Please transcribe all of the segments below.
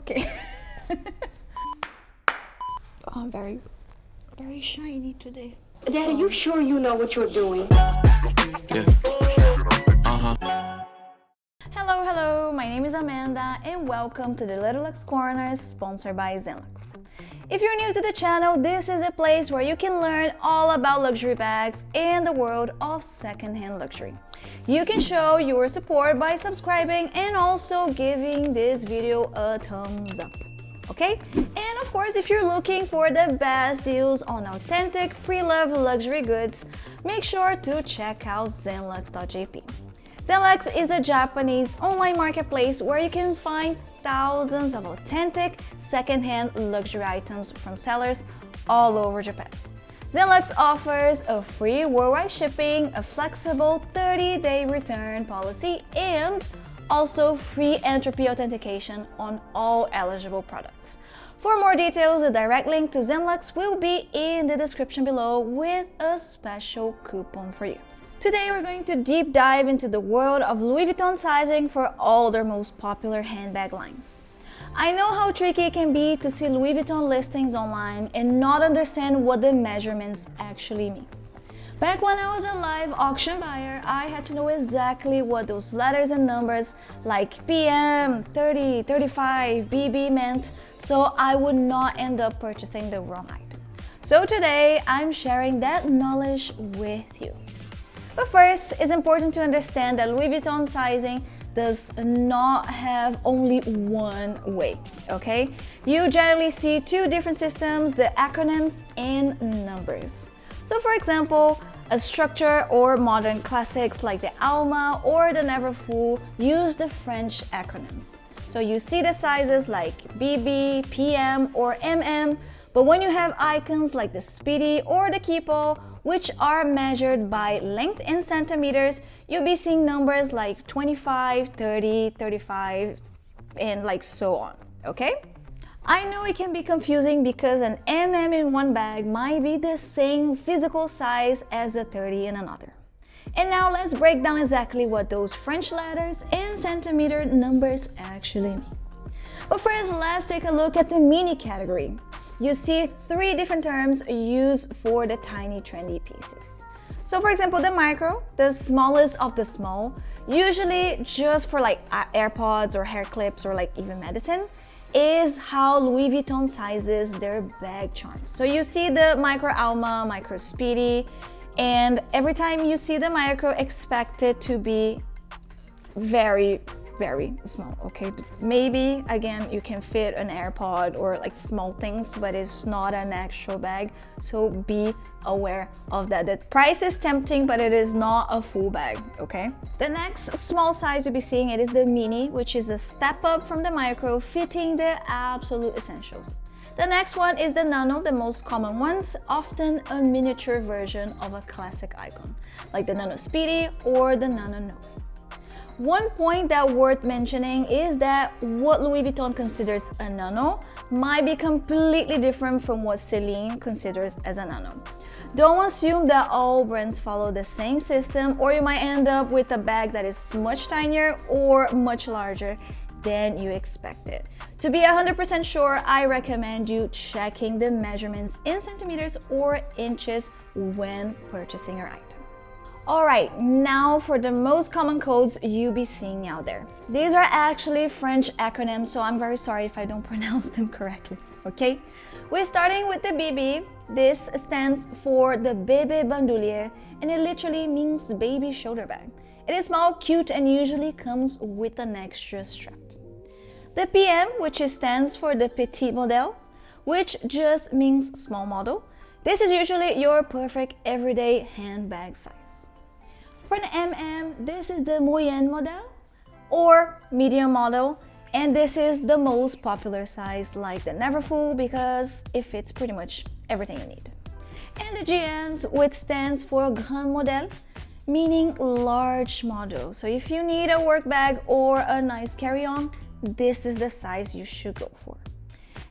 Okay. Oh, I'm very shiny today. Dad, are you sure you know what you're doing? Hello, my name is Amanda and welcome to the Little Luxe Corner sponsored by ZenLuxe. If you're new to the channel, this is a place where you can learn all about luxury bags and the world of secondhand luxury. You can show your support by subscribing and also giving this video a thumbs up. Okay? And of course, if you're looking for the best deals on authentic, pre-loved luxury goods, make sure to check out ZenLuxe.jp. ZenLuxe is a Japanese online marketplace where you can find thousands of authentic, second-hand luxury items from sellers all over Japan. ZenLuxe offers a free worldwide shipping, a flexible 30-day return policy, and also free Entrupy authentication on all eligible products. For more details, a direct link to ZenLuxe will be in the description below with a special coupon for you. Today we're going to deep dive into the world of Louis Vuitton sizing for all their most popular handbag lines. I know how tricky it can be to see Louis Vuitton listings online and not understand what the measurements actually mean. Back when I was a live auction buyer, I had to know exactly what those letters and numbers like PM, 30, 35, BB meant, so I would not end up purchasing the wrong item. So today, I'm sharing that knowledge with you. But first, it's important to understand that Louis Vuitton sizing does not have only one way, okay? You generally see two different systems, the acronyms and numbers. So for example, a structure or modern classics like the Alma or the Never Full use the French acronyms. So you see the sizes like BB, PM or MM, but when you have icons like the Speedy or the Keepall, which are measured by length in centimeters, you'll be seeing numbers like 25, 30, 35, and like so on, okay? I know it can be confusing because an MM in one bag might be the same physical size as a 30 in another. And now let's break down exactly what those French letters and centimeter numbers actually mean. But first, let's take a look at the mini category. You see three different terms used for the tiny trendy pieces. So for example, the micro, the smallest of the small, usually just for like AirPods or hair clips or like even medicine, is how Louis Vuitton sizes their bag charms. So you see the micro Alma, micro Speedy, and every time you see the micro, expect it to be very small, okay? Maybe, again, you can fit an AirPod or like small things, but it's not an actual bag, so be aware of that. The price is tempting, but it is not a full bag, okay? The next small size you'll be seeing, it is the mini, which is a step up from the micro, fitting the absolute essentials. The next one is the nano, the most common ones, often a miniature version of a classic icon, like the Nano Speedy or the Nano No. One point that worth mentioning is that what Louis Vuitton considers a nano might be completely different from what Celine considers as a nano. Don't assume that all brands follow the same system, or you might end up with a bag that is much tinier or much larger than you expected. To be 100% sure, I recommend you checking the measurements in centimeters or inches when purchasing your item. Alright, now for the most common codes you'll be seeing out there. These are actually French acronyms, so I'm very sorry if I don't pronounce them correctly, okay? We're starting with the BB. This stands for the bébé bandoulière, and it literally means baby shoulder bag. It is small, cute, and usually comes with an extra strap. The PM, which stands for the petit modèle, which just means small model. This is usually your perfect everyday handbag size. For the MM, this is the moyenne model or medium model, and this is the most popular size like the Never Full because it fits pretty much everything you need. And the GMs, which stands for grand modèle, meaning large model. So if you need a work bag or a nice carry-on, this is the size you should go for.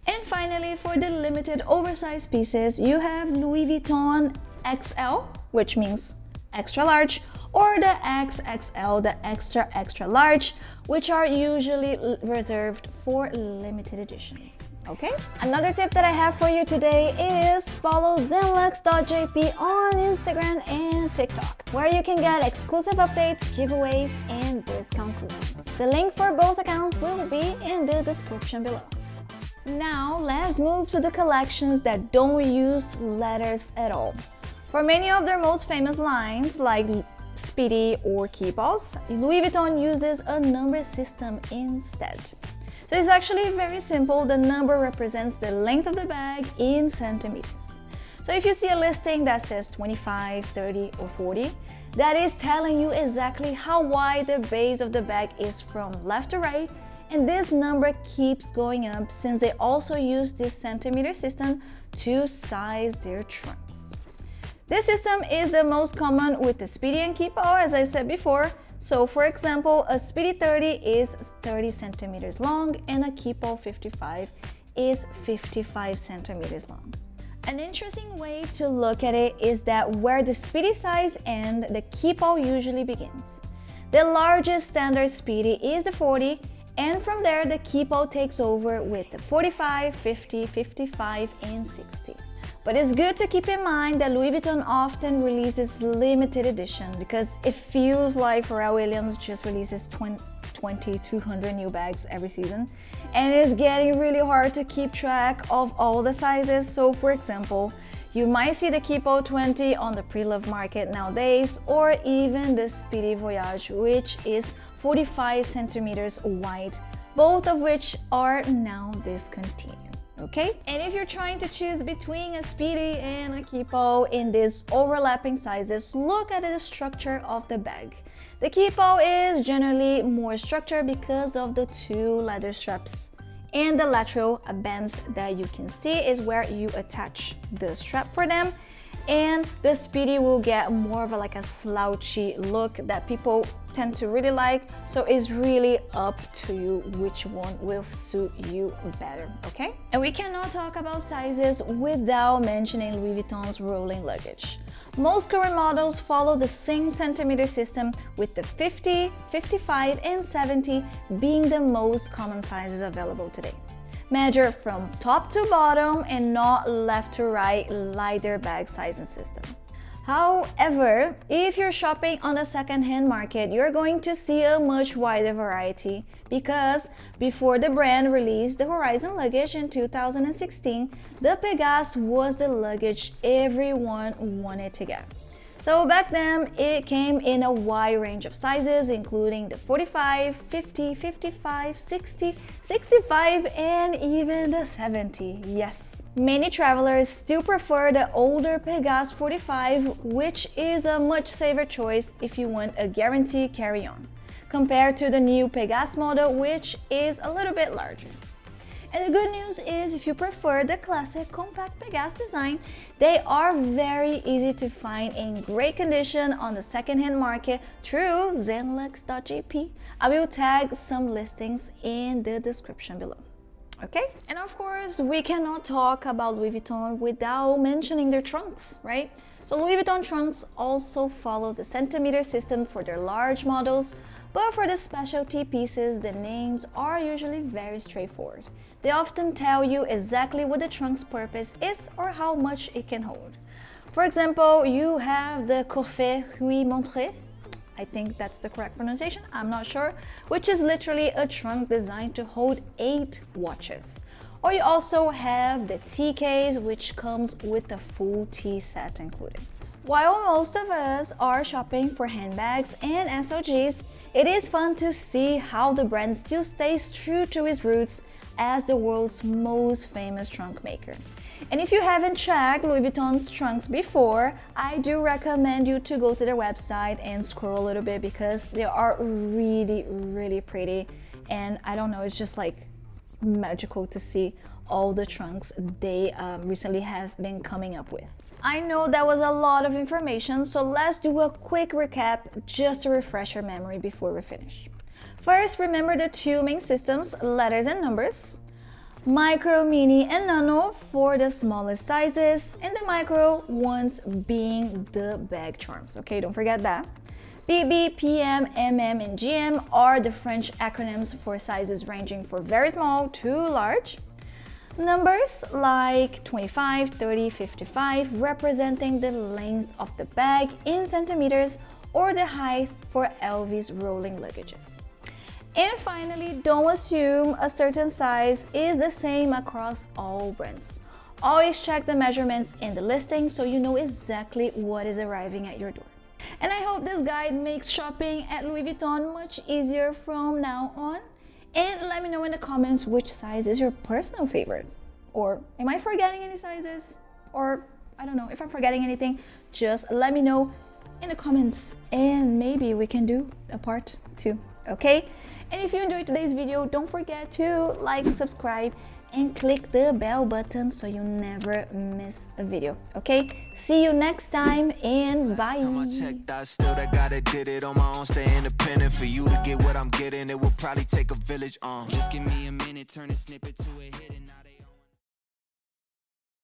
And finally, for the limited oversized pieces, you have Louis Vuitton XL, which means extra large, or the XXL, the extra large, which are usually reserved for limited editions. Okay? Another tip that I have for you today is follow ZenLuxe.jp on Instagram and TikTok, where you can get exclusive updates, giveaways, and discount coupons. The link for both accounts will be in the description below. Now, let's move to the collections that don't use letters at all. For many of their most famous lines, like Speedy or Keepalls, Louis Vuitton uses a number system instead. So it's actually very simple. The number represents the length of the bag in centimeters. So if you see a listing that says 25, 30, or 40, that is telling you exactly how wide the base of the bag is from left to right, and this number keeps going up since they also use this centimeter system to size their trunks. This system is the most common with the Speedy and Keepall, as I said before. So for example, a Speedy 30 is 30 centimeters long and a Keepall 55 is 55 centimeters long. An interesting way to look at it is that where the Speedy size ends, the Keepall usually begins. The largest standard Speedy is the 40, and from there the Keepall takes over with the 45, 50, 55, and 60. But it's good to keep in mind that Louis Vuitton often releases limited edition because it feels like Pharrell Williams just releases 200 new bags every season, and it's getting really hard to keep track of all the sizes. So for example, you might see the Keepall 20 on the pre-loved market nowadays, or even the Speedy Voyage, which is 45 centimeters wide, both of which are now discontinued. Okay? And if you're trying to choose between a Speedy and a Keepall in these overlapping sizes, look at the structure of the bag. The Keepall is generally more structured because of the two leather straps, and the lateral bands that you can see is where you attach the strap for them, and the Speedy will get more of a slouchy look that people tend to really like. So it's really up to you which one will suit you better, okay? And we cannot talk about sizes without mentioning Louis Vuitton's rolling luggage. Most current models follow the same centimeter system, with the 50, 55, and 70 being the most common sizes available today. Measure from top to bottom and not left to right like their bag sizing system. However, if you're shopping on the second-hand market, you're going to see a much wider variety because before the brand released the Horizon luggage in 2016, the Pegasus was the luggage everyone wanted to get. So back then, it came in a wide range of sizes, including the 45, 50, 55, 60, 65, and even the 70, yes. Many travelers still prefer the older Pegasus 45, which is a much safer choice if you want a guaranteed carry-on, compared to the new Pegasus model, which is a little bit larger. And the good news is, if you prefer the classic compact Pegasus design, they are very easy to find in great condition on the second-hand market through ZenLuxe.jp. I will tag some listings in the description below. Okay? And of course, we cannot talk about Louis Vuitton without mentioning their trunks, right? So Louis Vuitton trunks also follow the centimeter system for their large models, but for the specialty pieces, the names are usually very straightforward. They often tell you exactly what the trunk's purpose is or how much it can hold. For example, you have the Corfet Huit Montré, I think that's the correct pronunciation, I'm not sure, which is literally a trunk designed to hold 8 watches. Or you also have the tea case, which comes with the full tea set included. While most of us are shopping for handbags and SLGs, it is fun to see how the brand still stays true to its roots as the world's most famous trunk maker. And if you haven't checked Louis Vuitton's trunks before, I do recommend you to go to their website and scroll a little bit because they are really, really pretty. And I don't know, it's just like magical to see all the trunks they recently have been coming up with. I know that was a lot of information, so let's do a quick recap just to refresh your memory before we finish. First, remember the two main systems, letters and numbers. Micro, mini, and nano for the smallest sizes, and the micro ones being the bag charms, okay? Don't forget that. BB, PM, MM, and GM are the French acronyms for sizes ranging from very small to large. Numbers like 25, 30, 55 representing the length of the bag in centimeters or the height for LV's rolling luggages. And finally, don't assume a certain size is the same across all brands. Always check the measurements in the listing so you know exactly what is arriving at your door. And I hope this guide makes shopping at Louis Vuitton much easier from now on. And let me know in the comments which size is your personal favorite. Or am I forgetting any sizes? Or I don't know, if I'm forgetting anything, just let me know in the comments and maybe we can do a part 2, okay? And if you enjoyed today's video, don't forget to like, subscribe, and click the bell button so you never miss a video, okay? See you next time and bye. I checked, I still gotta did it on my own, stay independent. For you to get what I'm getting, it will probably take a village. Just give me a minute, turn a snippet to a hit.